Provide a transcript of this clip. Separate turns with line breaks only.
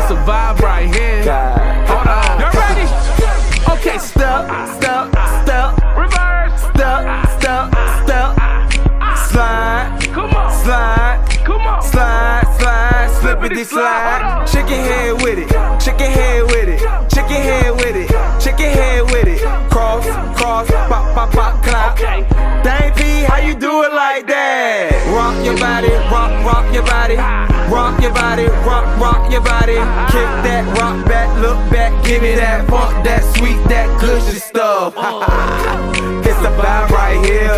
It's a vibe right here. Hold on. Y'all ready? Okay, step, step, step. Reverse. Step, step, step. Slide. Come on. Slide. Come on. Slide, slide. Slippity slide. Chicken head with it. Chicken head with it. Chicken head with it. Chicken head with it. Cross, cross, pop, pop, pop, clap. Dang P, how you do it like that? Rock your body, rock, rock your body. Rock your body, rock, rock your body. Kick that, rock back, look back, give me that funk, that sweet, that cushy stuff. It's a vibe right here.